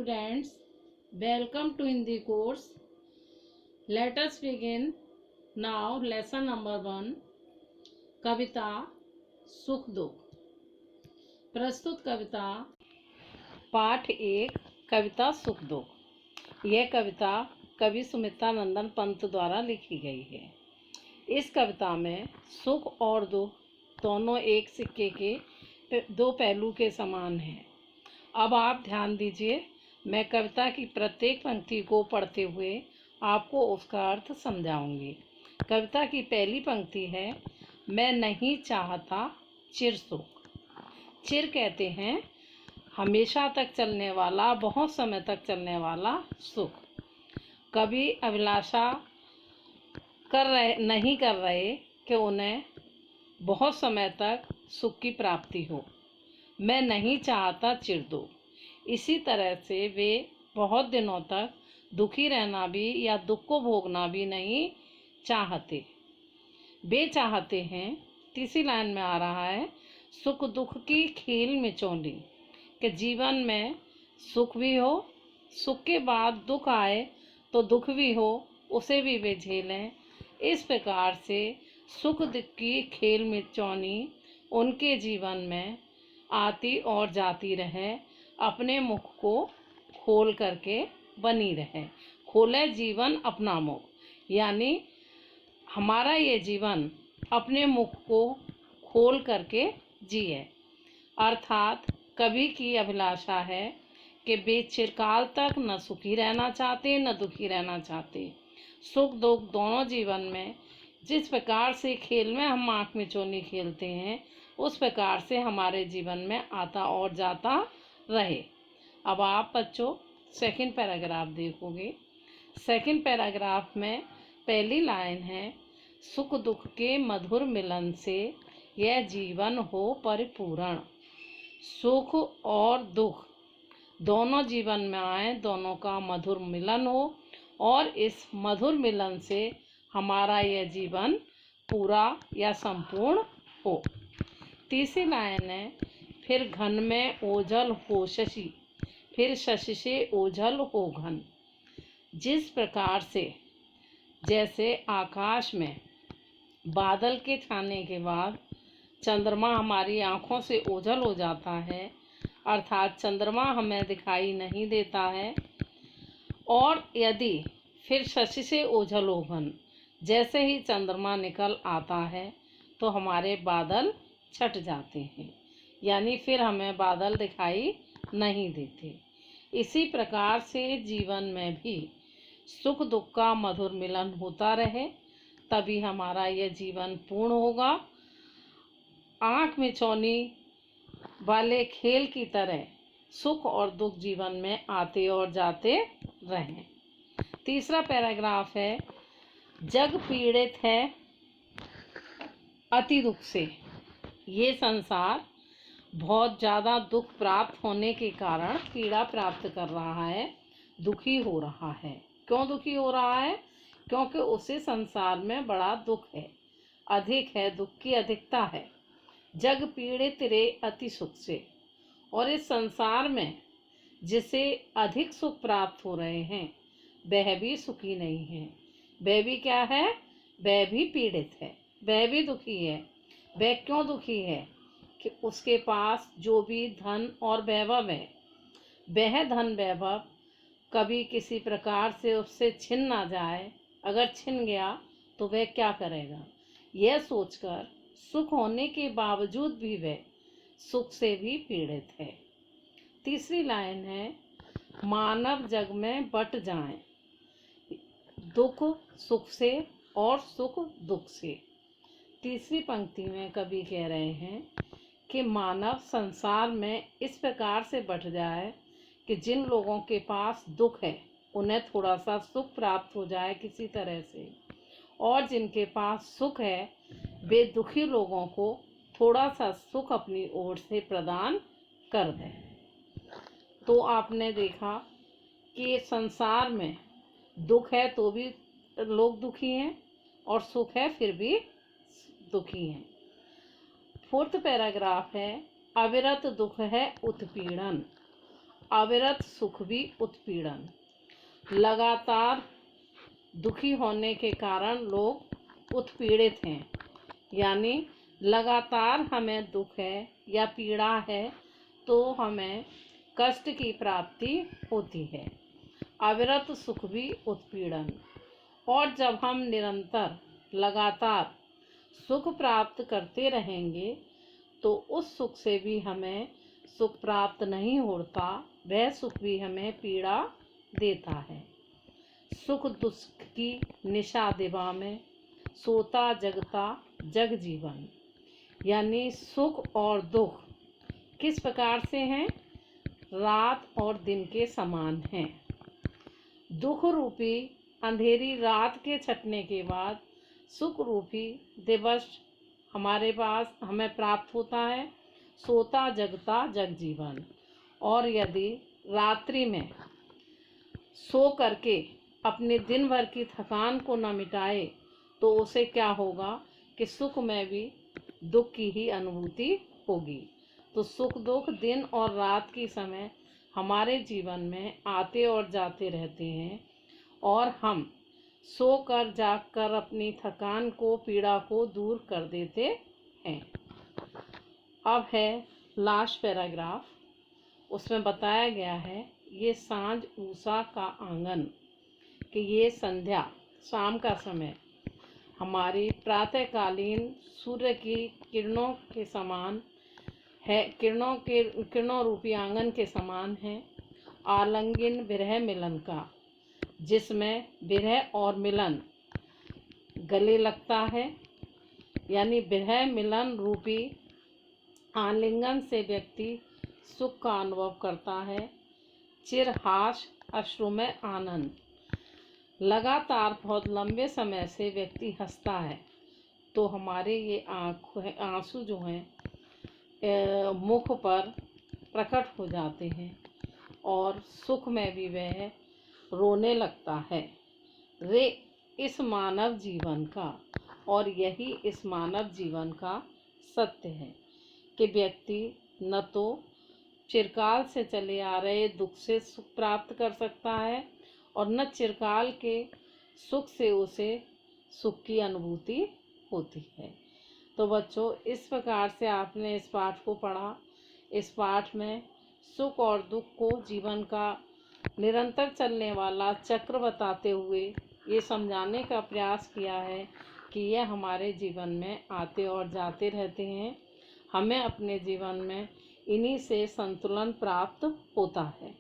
students, welcome to in the course. Let us begin now lesson number 1 कविता सुख दुख। प्रस्तुत कविता पाठ 1 कविता सुख दुख। यह कविता कवि सुमित्रा नंदन पंत द्वारा लिखी गई है। इस कविता में सुख और दुख दोनों एक सिक्के के दो पहलू के समान हैं। अब आप ध्यान दीजिए, मैं कविता की प्रत्येक पंक्ति को पढ़ते हुए आपको उसका अर्थ समझाऊंगी। कविता की पहली पंक्ति है, मैं नहीं चाहता चिर सुख। चिर कहते हैं हमेशा तक चलने वाला, बहुत समय तक चलने वाला सुख। कभी अभिलाषा नहीं कर रहे कि उन्हें बहुत समय तक सुख की प्राप्ति हो। मैं नहीं चाहता चिर दुख। इसी तरह से वे बहुत दिनों तक दुखी रहना भी या दुख को भोगना भी नहीं चाहते। वे चाहते हैं, तीसरी लाइन में आ रहा है, सुख दुख की खेल में चोली, कि जीवन में सुख भी हो, सुख के बाद दुख आए तो दुख भी हो, उसे भी वे झेलें। इस प्रकार से सुख दुख की खेल में चौनी उनके जीवन में आती और जाती रहे, अपने मुख को खोल करके बनी रहे। खोले जीवन अपना मुख, यानी हमारा ये जीवन अपने मुख को खोल करके जिए। अर्थात कवि की अभिलाषा है कि वे चिरकाल तक न सुखी रहना चाहते न दुखी रहना चाहते। सुख दुख दोनों जीवन में जिस प्रकार से खेल में हम आँख में चोनी खेलते हैं, उस प्रकार से हमारे जीवन में आता और जाता रहे। अब आप बच्चों सेकंड पैराग्राफ देखोगे। सेकंड पैराग्राफ में पहली लाइन है, सुख दुख के मधुर मिलन से यह जीवन हो परिपूर्ण। सुख और दुख दोनों जीवन में आए, दोनों का मधुर मिलन हो और इस मधुर मिलन से हमारा यह जीवन पूरा या संपूर्ण हो। तीसरी लाइन है, फिर घन में ओझल हो शशि, फिर शशि से ओझल हो घन। जिस प्रकार से जैसे आकाश में बादल के छाने के बाद चंद्रमा हमारी आँखों से ओझल हो जाता है, अर्थात चंद्रमा हमें दिखाई नहीं देता है, और यदि फिर शशि से ओझल हो घन, जैसे ही चंद्रमा निकल आता है तो हमारे बादल छट जाते हैं, यानी फिर हमें बादल दिखाई नहीं देते। इसी प्रकार से जीवन में भी सुख दुख का मधुर मिलन होता रहे, तभी हमारा यह जीवन पूर्ण होगा। आँख में चौनी वाले खेल की तरह सुख और दुख जीवन में आते और जाते रहें। तीसरा पैराग्राफ है, जग पीड़ित है अति दुख से। ये संसार बहुत ज़्यादा दुख प्राप्त होने के कारण पीड़ा प्राप्त कर रहा है, दुखी हो रहा है। क्यों दुखी हो रहा है? क्योंकि उसे संसार में बड़ा दुख है, अधिक है, दुख की अधिकता है। जग पीड़ित रे अति सुख से। और इस संसार में जिसे अधिक सुख प्राप्त हो रहे हैं, वह भी सुखी नहीं है। वह भी क्या है? वह भी पीड़ित है, वह भी दुखी है। वह क्यों दुखी है? कि उसके पास जो भी धन और वैभव है, वह धन वैभव कभी किसी प्रकार से उससे छिन ना जाए। अगर छिन गया तो वह क्या करेगा? यह सोचकर सुख होने के बावजूद भी वह सुख से भी पीड़ित है। तीसरी लाइन है, मानव जग में बट जाएं, दुख सुख से और सुख दुख से। तीसरी पंक्ति में कवि कह रहे हैं कि मानव संसार में इस प्रकार से बट जाए कि जिन लोगों के पास दुख है उन्हें थोड़ा सा सुख प्राप्त हो जाए किसी तरह से, और जिनके पास सुख है वे दुखी लोगों को थोड़ा सा सुख अपनी ओर से प्रदान कर दें। तो आपने देखा कि संसार में दुख है तो भी लोग दुखी हैं, और सुख है फिर भी दुखी हैं। फोर्थ पैराग्राफ है, अविरत दुख है उत्पीड़न। अविरत सुख भी उत्पीड़न। लगातार दुखी होने के कारण लोग उत्पीड़ित हैं, यानी लगातार हमें दुख है या पीड़ा है तो हमें कष्ट की प्राप्ति होती है। अविरत सुख भी उत्पीड़न। और जब हम निरंतर लगातार सुख प्राप्त करते रहेंगे तो उस सुख से भी हमें सुख प्राप्त नहीं होता, वह सुख भी हमें पीड़ा देता है। सुख दुख की निशा दिवा में, सोता जगता जग जीवन। यानी सुख और दुख किस प्रकार से हैं? रात और दिन के समान हैं। दुख रूपी अंधेरी रात के छटने के बाद सुख रूपी दिवस हमारे पास हमें प्राप्त होता है। सोता जगता जग जीवन। और यदि रात्रि में सो करके अपने दिन भर की थकान को न मिटाए तो उसे क्या होगा कि सुख में भी दुख की ही अनुभूति होगी। तो सुख दुख दिन और रात के समय हमारे जीवन में आते और जाते रहते हैं और हम सोकर जागकर अपनी थकान को, पीड़ा को दूर कर देते हैं। अब है लास्ट पैराग्राफ। उसमें बताया गया है, ये सांझ ऊषा का आंगन, कि ये संध्या शाम का समय हमारी प्रातःकालीन सूर्य की किरणों के समान है, किरणों रूपी आंगन के समान है। आलिंगन विरह मिलन का, जिसमें विरह और मिलन गले लगता है, यानी विरह मिलन रूपी आलिंगन से व्यक्ति सुख का अनुभव करता है। चिरहास अश्रु में आनंद। लगातार बहुत लंबे समय से व्यक्ति हंसता है तो हमारे ये आंसू जो हैं मुख पर प्रकट हो जाते हैं और सुख में भी वह रोने लगता है। रे इस मानव जीवन का, और यही इस मानव जीवन का सत्य है कि व्यक्ति न तो चिरकाल से चले आ रहे दुख से सुख प्राप्त कर सकता है और न चिरकाल के सुख से उसे सुख की अनुभूति होती है। तो बच्चों, इस प्रकार से आपने इस पाठ को पढ़ा। इस पाठ में सुख और दुख को जीवन का निरंतर चलने वाला चक्र बताते हुए ये समझाने का प्रयास किया है कि यह हमारे जीवन में आते और जाते रहते हैं। हमें अपने जीवन में इन्हीं से संतुलन प्राप्त होता है।